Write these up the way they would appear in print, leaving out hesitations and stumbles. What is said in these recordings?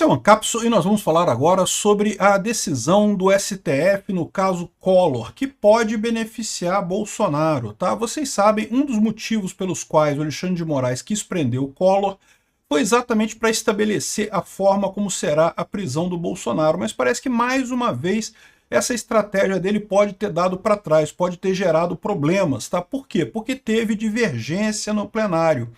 Esse é o Ancapso e nós vamos falar agora sobre a decisão do STF no caso Collor, que pode beneficiar Bolsonaro, tá? Vocês sabem, um dos motivos pelos quais o Alexandre de Moraes quis prender o Collor foi exatamente para estabelecer a forma como será a prisão do Bolsonaro, mas parece que mais uma vez essa estratégia dele pode ter dado para trás, pode ter gerado problemas, tá? Por quê? Porque teve divergência no plenário.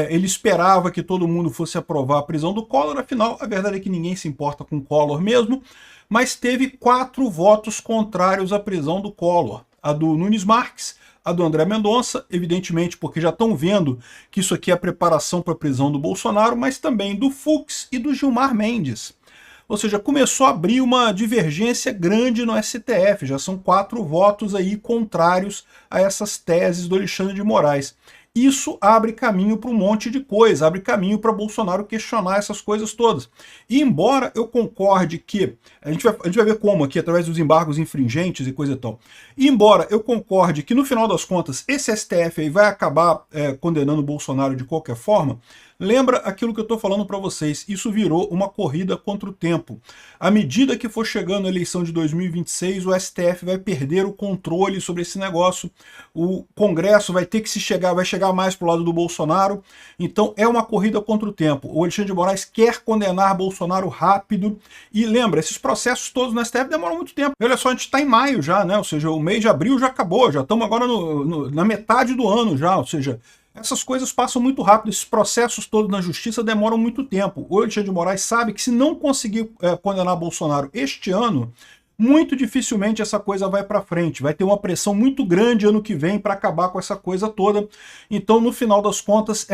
Ele esperava que todo mundo fosse aprovar a prisão do Collor, afinal, a verdade é que ninguém se importa com o Collor mesmo, mas teve 4 votos contrários à prisão do Collor. A do Nunes Marques, a do André Mendonça, evidentemente porque já estão vendo que isso aqui é a preparação para a prisão do Bolsonaro, mas também do Fux e do Gilmar Mendes. Ou seja, começou a abrir uma divergência grande no STF, já são 4 votos aí contrários a essas teses do Alexandre de Moraes. Isso abre caminho para um monte de coisa, abre caminho para Bolsonaro questionar essas coisas todas. E embora eu concorde que, a gente vai ver como aqui, através dos embargos infringentes e coisa e tal, e embora eu concorde que no final das contas esse STF aí vai acabar condenando o Bolsonaro de qualquer forma, lembra aquilo que eu estou falando para vocês, isso virou uma corrida contra o tempo. À medida que for chegando a eleição de 2026, o STF vai perder o controle sobre esse negócio, o Congresso vai ter que vai chegar mais para o lado do Bolsonaro, então é uma corrida contra o tempo. O Alexandre de Moraes quer condenar Bolsonaro rápido, e lembra, esses processos todos no STF demoram muito tempo. Olha só, a gente está em maio já, né? Ou seja, o mês de abril já acabou, já estamos agora na metade do ano já, ou seja, essas coisas passam muito rápido, esses processos todos na justiça demoram muito tempo. O Alexandre de Moraes sabe que se não conseguir condenar Bolsonaro este ano, muito dificilmente essa coisa vai para frente. Vai ter uma pressão muito grande ano que vem para acabar com essa coisa toda. Então, no final das contas,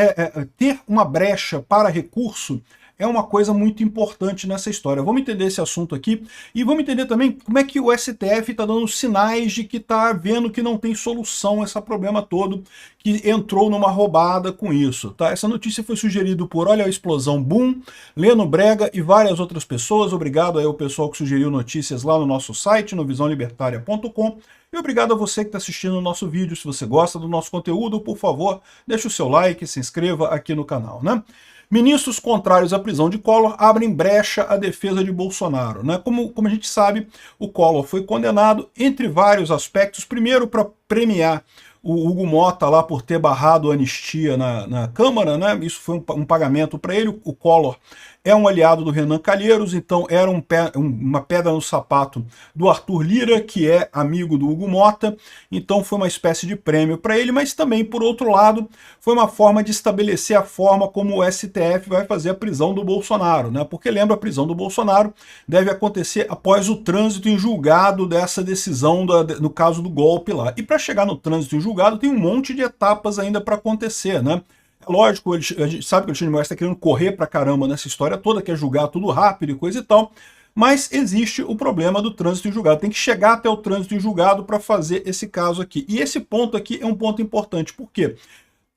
ter uma brecha para recurso é uma coisa muito importante nessa história. Vamos entender esse assunto aqui e vamos entender também como é que o STF está dando sinais de que está vendo que não tem solução a esse problema todo, que entrou numa roubada com isso, tá? Essa notícia foi sugerida por Olha a Explosão Boom, Leno Brega e várias outras pessoas. Obrigado aí ao pessoal que sugeriu notícias lá no nosso site, no visãolibertaria.com. E obrigado a você que está assistindo o nosso vídeo. Se você gosta do nosso conteúdo, por favor, deixe o seu like, se inscreva aqui no canal, né? Ministros contrários à prisão de Collor abrem brecha à defesa de Bolsonaro, né? Como a gente sabe, o Collor foi condenado entre vários aspectos. Primeiro, para premiar o Hugo Mota lá por ter barrado a anistia na Câmara, né? Isso foi um pagamento para ele. O Collor é um aliado do Renan Calheiros, então era uma pedra no sapato do Arthur Lira, que é amigo do Hugo Mota, então foi uma espécie de prêmio para ele, mas também, por outro lado, foi uma forma de estabelecer a forma como o STF vai fazer a prisão do Bolsonaro, né? Porque lembra, a prisão do Bolsonaro deve acontecer após o trânsito em julgado dessa decisão no caso do golpe lá. E para chegar no trânsito em julgado tem um monte de etapas ainda para acontecer, né? Lógico, a gente sabe que o Alexandre de Moraes está querendo correr pra caramba nessa história toda, quer julgar tudo rápido e coisa e tal, mas existe o problema do trânsito em julgado. Tem que chegar até o trânsito em julgado para fazer esse caso aqui. E esse ponto aqui é um ponto importante, por quê?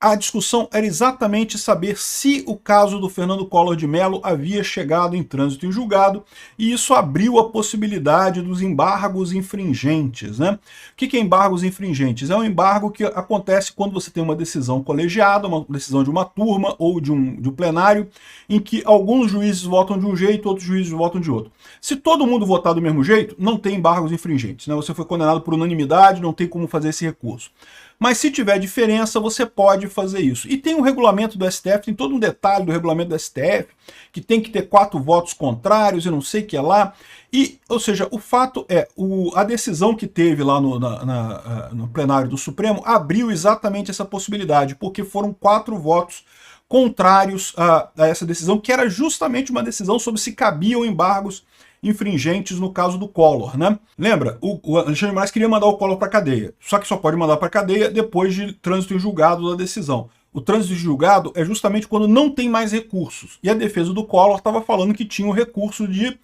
A discussão era exatamente saber se o caso do Fernando Collor de Mello havia chegado em trânsito em julgado, e isso abriu a possibilidade dos embargos infringentes, né? O que é embargos infringentes? É um embargo que acontece quando você tem uma decisão colegiada, uma decisão de uma turma ou de um plenário, em que alguns juízes votam de um jeito, outros juízes votam de outro. Se todo mundo votar do mesmo jeito, não tem embargos infringentes, né? Você foi condenado por unanimidade, não tem como fazer esse recurso. Mas se tiver diferença, você pode fazer isso. E tem um regulamento do STF, tem todo um detalhe do regulamento do STF, que tem que ter 4 votos contrários e não sei o que é lá. Ou seja, o fato é, a decisão que teve lá no plenário do Supremo abriu exatamente essa possibilidade, porque foram 4 votos contrários a essa decisão, que era justamente uma decisão sobre se cabiam embargos infringentes no caso do Collor, né? Lembra, o Alexandre de Moraes queria mandar o Collor para cadeia, só que só pode mandar para cadeia depois de trânsito em julgado da decisão. O trânsito em julgado é justamente quando não tem mais recursos, e a defesa do Collor estava falando que tinha o recurso de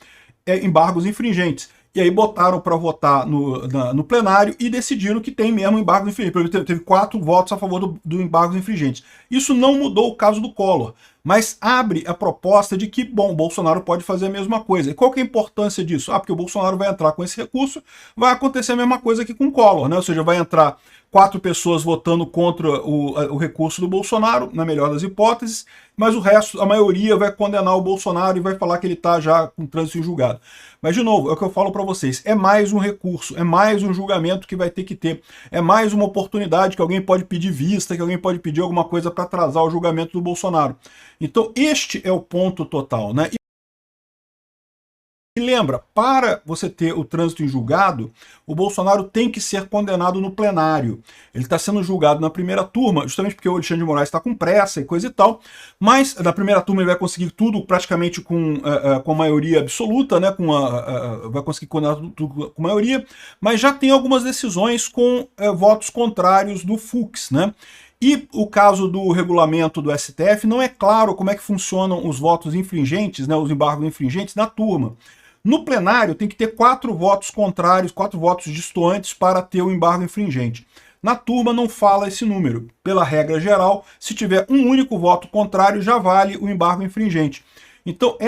embargos infringentes. E aí botaram para votar no plenário e decidiram que tem mesmo embargos infringentes. Teve 4 votos a favor do embargos infringentes. Isso não mudou o caso do Collor. mas abre a proposta de que, bom, o Bolsonaro pode fazer a mesma coisa. E qual que é a importância disso? Porque o Bolsonaro vai entrar com esse recurso, vai acontecer a mesma coisa que com o Collor, né? Ou seja, vai entrar 4 pessoas votando contra o recurso do Bolsonaro, na melhor das hipóteses, mas o resto, a maioria, vai condenar o Bolsonaro e vai falar que ele está já com trânsito em julgado. Mas, de novo, é o que eu falo para vocês, é mais um recurso, é mais um julgamento que vai ter que ter, é mais uma oportunidade que alguém pode pedir vista, que alguém pode pedir alguma coisa para atrasar o julgamento do Bolsonaro. Então, este é o ponto total, né? E lembra, para você ter o trânsito em julgado, o Bolsonaro tem que ser condenado no plenário. Ele está sendo julgado na primeira turma, justamente porque o Alexandre de Moraes está com pressa e coisa e tal, mas na primeira turma ele vai conseguir tudo praticamente com maioria absoluta, né? Vai conseguir condenar tudo com maioria, mas já tem algumas decisões com votos contrários do Fux, né? E o caso do regulamento do STF, não é claro como é que funcionam os votos infringentes, né, os embargos infringentes na turma. No plenário tem que ter 4 votos contrários, 4 votos distantes para ter o embargo infringente. Na turma não fala esse número. Pela regra geral, se tiver um único voto contrário, já vale o embargo infringente. Então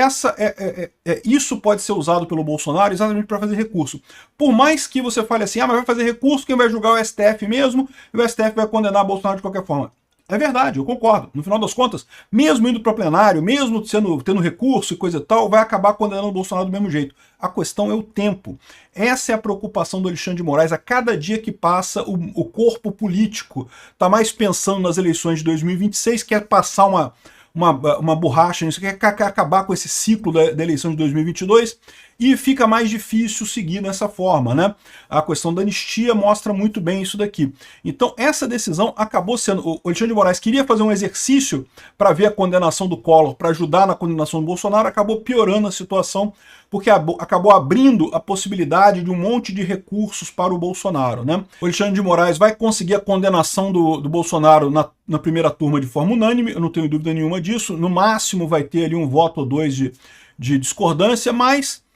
isso pode ser usado pelo Bolsonaro exatamente para fazer recurso. Por mais que você fale assim, mas vai fazer recurso, quem vai julgar é o STF mesmo, e o STF vai condenar o Bolsonaro de qualquer forma. É verdade, eu concordo. No final das contas, mesmo indo para plenário, mesmo tendo recurso e coisa e tal, vai acabar condenando o Bolsonaro do mesmo jeito. A questão é o tempo. Essa é a preocupação do Alexandre de Moraes. A cada dia que passa, o corpo político está mais pensando nas eleições de 2026, quer passar uma borracha nisso, quer acabar com esse ciclo da eleição de 2022, e fica mais difícil seguir nessa forma, né? A questão da anistia mostra muito bem isso daqui. Então essa decisão acabou sendo... O Alexandre de Moraes queria fazer um exercício para ver a condenação do Collor, para ajudar na condenação do Bolsonaro, acabou piorando a situação, porque acabou abrindo a possibilidade de um monte de recursos para o Bolsonaro, né? O Alexandre de Moraes vai conseguir a condenação do Bolsonaro na primeira turma de forma unânime, eu não tenho dúvida nenhuma disso, no máximo vai ter ali um voto ou dois de discordância, mas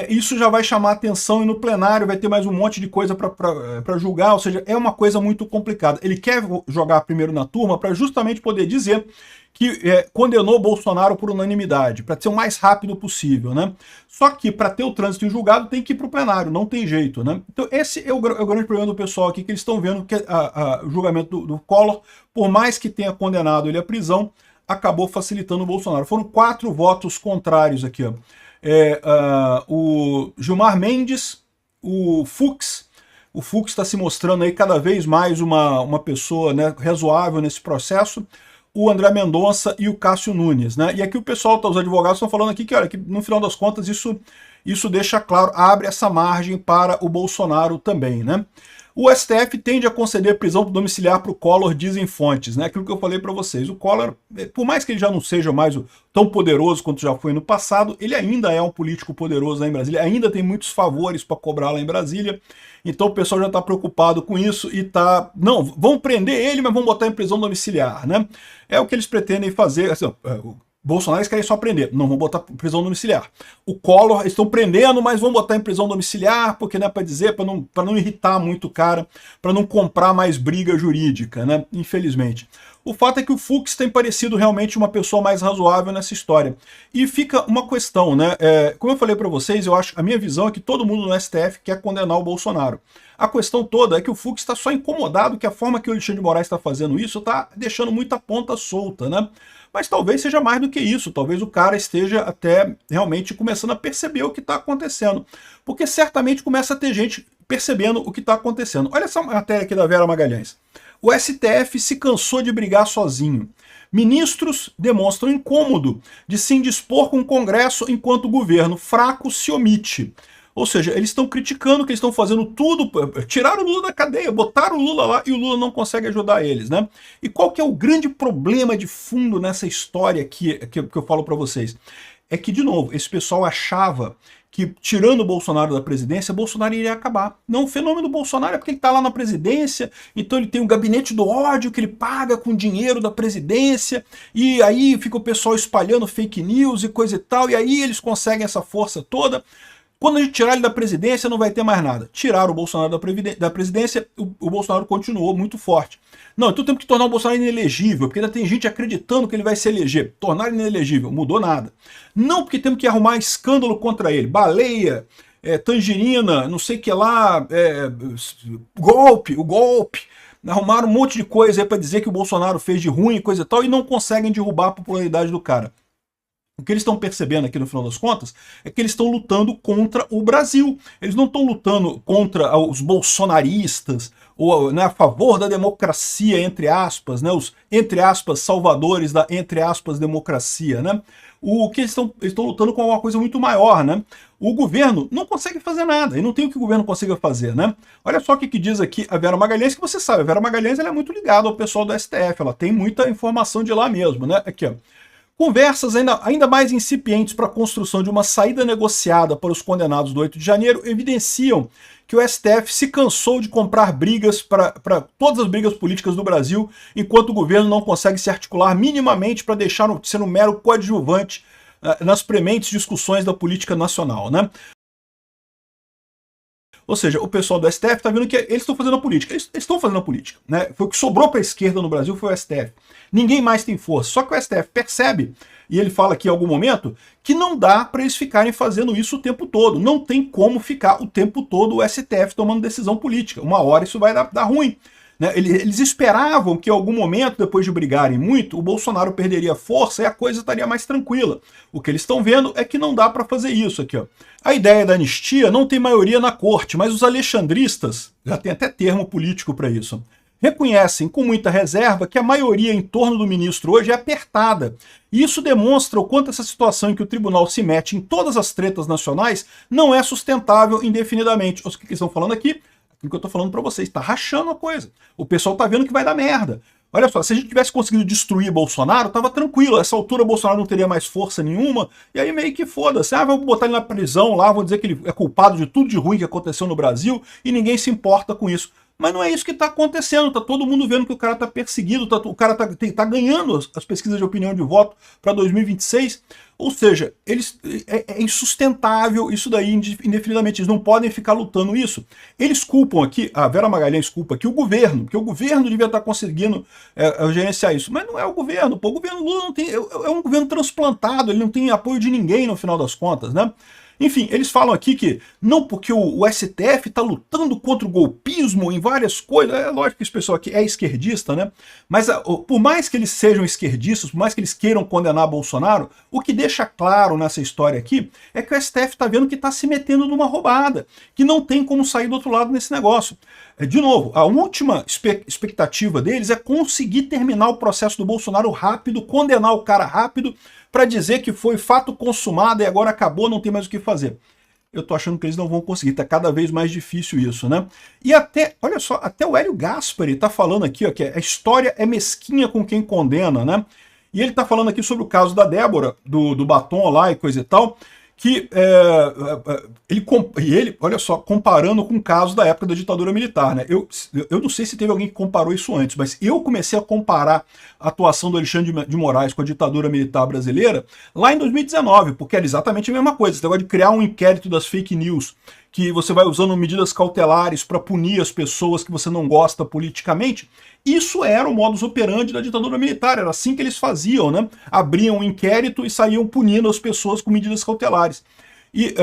isso já vai chamar atenção, e no plenário vai ter mais um monte de coisa para julgar, ou seja, é uma coisa muito complicada. Ele quer jogar primeiro na turma para justamente poder dizer que condenou Bolsonaro por unanimidade, para ser o mais rápido possível, né? Só que para ter o trânsito em julgado tem que ir para o plenário, não tem jeito, né? Então esse é o grande problema do pessoal aqui, que eles estão vendo que o julgamento do Collor, por mais que tenha condenado ele à prisão, acabou facilitando o Bolsonaro. Foram 4 votos contrários aqui, ó. O Gilmar Mendes, o Fux está se mostrando aí cada vez mais uma pessoa, né, razoável nesse processo, o André Mendonça e o Cássio Nunes, né? E aqui o pessoal, os advogados estão falando aqui que, olha, que no final das contas isso deixa claro, abre essa margem para o Bolsonaro também, né? O STF tende a conceder prisão domiciliar para o Collor, dizem fontes, né? Aquilo que eu falei para vocês. O Collor, por mais que ele já não seja mais tão poderoso quanto já foi no passado, ele ainda é um político poderoso lá em Brasília, ainda tem muitos favores para cobrar lá em Brasília. Então o pessoal já está preocupado com isso e está... Não, vão prender ele, mas vão botar em prisão domiciliar, né? É o que eles pretendem fazer. Assim, Bolsonaro eles querem só prender, não vão botar em prisão domiciliar. O Collor eles estão prendendo, mas vão botar em prisão domiciliar, porque, né, para dizer, para não irritar muito o cara, para não comprar mais briga jurídica, né, infelizmente. O fato é que o Fux tem parecido realmente uma pessoa mais razoável nessa história. E fica uma questão, né, como eu falei para vocês, a minha visão é que todo mundo no STF quer condenar o Bolsonaro. A questão toda é que o Fux está só incomodado que a forma que o Alexandre de Moraes está fazendo isso está deixando muita ponta solta, né? Mas talvez seja mais do que isso, talvez o cara esteja até realmente começando a perceber o que está acontecendo. Porque certamente começa a ter gente percebendo o que está acontecendo. Olha essa matéria aqui da Vera Magalhães. O STF se cansou de brigar sozinho. Ministros demonstram incômodo de se indispor com o Congresso enquanto o governo fraco se omite. Ou seja, eles estão criticando que eles estão fazendo tudo, tiraram o Lula da cadeia, botaram o Lula lá e o Lula não consegue ajudar eles, né? E qual que é o grande problema de fundo nessa história aqui, que eu falo para vocês? É que, de novo, esse pessoal achava que, tirando o Bolsonaro da presidência, Bolsonaro iria acabar. Não, o fenômeno do Bolsonaro é porque ele está lá na presidência, então ele tem um gabinete do ódio que ele paga com dinheiro da presidência, e aí fica o pessoal espalhando fake news e coisa e tal, e aí eles conseguem essa força toda. Quando a gente tirar ele da presidência, não vai ter mais nada. Tiraram o Bolsonaro da presidência, o Bolsonaro continuou muito forte. Não, então temos que tornar o Bolsonaro inelegível, porque ainda tem gente acreditando que ele vai se eleger. Tornar ele inelegível, mudou nada. Não, porque temos que arrumar escândalo contra ele. Baleia, tangerina, não sei o que lá, o golpe. Arrumaram um monte de coisa aí para dizer que o Bolsonaro fez de ruim e coisa e tal, e não conseguem derrubar a popularidade do cara. O que eles estão percebendo aqui no final das contas é que eles estão lutando contra o Brasil. Eles não estão lutando contra os bolsonaristas ou, né, a favor da democracia, entre aspas, né, os, entre aspas, salvadores da, entre aspas, democracia, né? O que eles estão lutando com uma coisa muito maior, né? O governo não consegue fazer nada, e não tem o que o governo consiga fazer, né? Olha só o que diz aqui a Vera Magalhães, que você sabe, a Vera Magalhães ela é muito ligada ao pessoal do STF, ela tem muita informação de lá mesmo, né? Aqui, ó. Conversas ainda mais incipientes para a construção de uma saída negociada para os condenados do 8 de janeiro evidenciam que o STF se cansou de comprar brigas para todas as brigas políticas do Brasil, enquanto o governo não consegue se articular minimamente para deixar de ser um mero coadjuvante nas prementes discussões da política nacional, né? Ou seja, o pessoal do STF está vendo que eles estão fazendo a política. Eles estão fazendo a política, né? Foi o que sobrou para a esquerda no Brasil, foi o STF. Ninguém mais tem força. Só que o STF percebe, e ele fala aqui em algum momento, que não dá para eles ficarem fazendo isso o tempo todo. Não tem como ficar o tempo todo o STF tomando decisão política. Uma hora isso vai dar ruim. Né? Eles esperavam que em algum momento, depois de brigarem muito, o Bolsonaro perderia força e a coisa estaria mais tranquila. O que eles estão vendo é que não dá para fazer isso aqui, ó. A ideia da anistia não tem maioria na corte, mas os alexandristas, já tem até termo político para isso, reconhecem com muita reserva que a maioria em torno do ministro hoje é apertada. E isso demonstra o quanto essa situação em que o tribunal se mete em todas as tretas nacionais não é sustentável indefinidamente. O que eles estão falando aqui? Aquilo que eu tô falando para vocês, tá rachando a coisa. O pessoal tá vendo que vai dar merda. Olha só, se a gente tivesse conseguido destruir Bolsonaro, tava tranquilo. A essa altura Bolsonaro não teria mais força nenhuma, e aí meio que foda-se. Ah, vamos botar ele na prisão lá, vão dizer que ele é culpado de tudo de ruim que aconteceu no Brasil, e ninguém se importa com isso. Mas não é isso que está acontecendo, tá todo mundo vendo que o cara está perseguido, o cara tá ganhando as pesquisas de opinião de voto para 2026, ou seja, é insustentável isso daí indefinidamente, eles não podem ficar lutando isso. Eles culpam aqui, a Vera Magalhães culpa aqui o governo, porque o governo devia estar conseguindo gerenciar isso, mas não é o governo, pô, o governo Lula não tem, é um governo transplantado, ele não tem apoio de ninguém no final das contas, né? Enfim, eles falam aqui que não porque o STF está lutando contra o golpismo em várias coisas, é lógico que esse pessoal aqui é esquerdista, né? Mas por mais que eles sejam esquerdistas, por mais que eles queiram condenar Bolsonaro, o que deixa claro nessa história aqui é que o STF está vendo que está se metendo numa roubada, que não tem como sair do outro lado nesse negócio. De novo, a última expectativa deles é conseguir terminar o processo do Bolsonaro rápido, condenar o cara rápido, para dizer que foi fato consumado e agora acabou, não tem mais o que fazer. Eu tô achando que eles não vão conseguir, tá cada vez mais difícil isso, né? E até, olha só, até o Hélio Gaspari tá falando aqui, ó, que a história é mesquinha com quem condena, né? E ele tá falando aqui sobre o caso da Débora, do batom lá e coisa e tal, que ele, olha só, comparando com o caso da época da ditadura militar, né? Eu não sei se teve alguém que comparou isso antes, mas eu comecei a comparar a atuação do Alexandre de Moraes com a ditadura militar brasileira lá em 2019, porque era exatamente a mesma coisa. Você negócio de criar um inquérito das fake news, que você vai usando medidas cautelares para punir as pessoas que você não gosta politicamente. Isso era o modus operandi da ditadura militar, era assim que eles faziam, né? Abriam um inquérito e saíam punindo as pessoas com medidas cautelares. E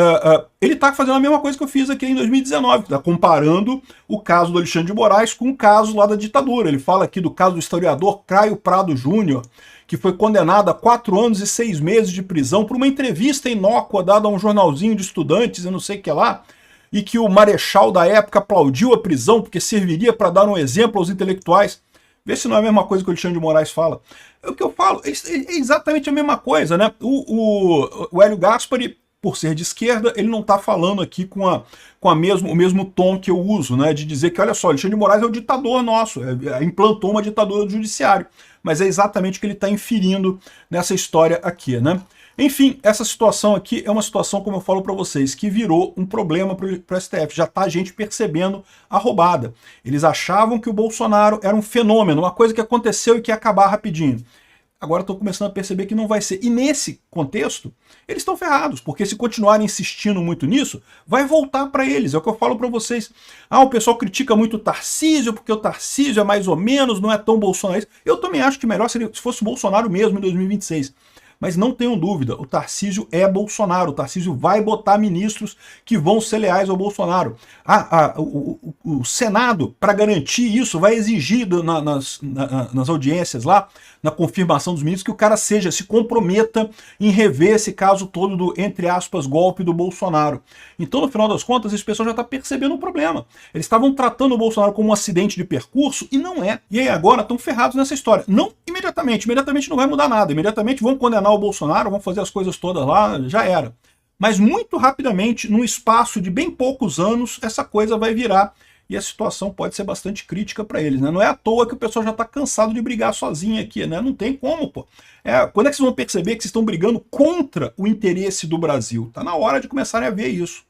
ele está fazendo a mesma coisa que eu fiz aqui em 2019, tá comparando o caso do Alexandre de Moraes com o caso lá da ditadura. Ele fala aqui do caso do historiador Caio Prado Júnior, que foi condenado a 4 anos e 6 meses de prisão por uma entrevista inócua dada a um jornalzinho de estudantes e não sei o que lá, e que o marechal da época aplaudiu a prisão porque serviria para dar um exemplo aos intelectuais. Vê se não é a mesma coisa que o Alexandre de Moraes fala. É o que eu falo, é exatamente a mesma coisa, né? O Hélio Gaspari, por ser de esquerda, ele não está falando aqui com o mesmo tom que eu uso, né? De dizer que, olha só, Alexandre de Moraes é o ditador nosso, implantou uma ditadura do judiciário. Mas é exatamente o que ele está inferindo nessa história aqui, né? Enfim, essa situação aqui é uma situação, como eu falo para vocês, que virou um problema para o STF. Já está a gente percebendo a roubada. Eles achavam que o Bolsonaro era um fenômeno, uma coisa que aconteceu e que ia acabar rapidinho. agora estão começando a perceber que não vai ser. E nesse contexto, eles estão ferrados, porque se continuarem insistindo muito nisso, vai voltar para eles. É o que eu falo para vocês. Ah, o pessoal critica muito o Tarcísio, porque o Tarcísio é mais ou menos, não é tão bolsonarista. Eu também acho que melhor seria se fosse o Bolsonaro mesmo em 2026. Mas não tenham dúvida, o Tarcísio é Bolsonaro, o Tarcísio vai botar ministros que vão ser leais ao Bolsonaro. O Senado, para garantir isso, vai exigir nas audiências lá, na confirmação dos ministros, que o cara se comprometa em rever esse caso todo do, entre aspas, golpe do Bolsonaro. Então, no final das contas, esse pessoal já está percebendo o problema. Eles estavam tratando o Bolsonaro como um acidente de percurso e não é. E aí agora estão ferrados nessa história. Não imediatamente não vai mudar nada. Imediatamente vão condenar o Bolsonaro, vão fazer as coisas todas lá, já era. Mas muito rapidamente, num espaço de bem poucos anos, essa coisa vai virar e a situação pode ser bastante crítica para eles, né? Não é à toa que o pessoal já está cansado de brigar sozinho aqui, né? Não tem como, pô. Quando é que vocês vão perceber que vocês estão brigando contra o interesse do Brasil? Tá na hora de começarem a ver isso.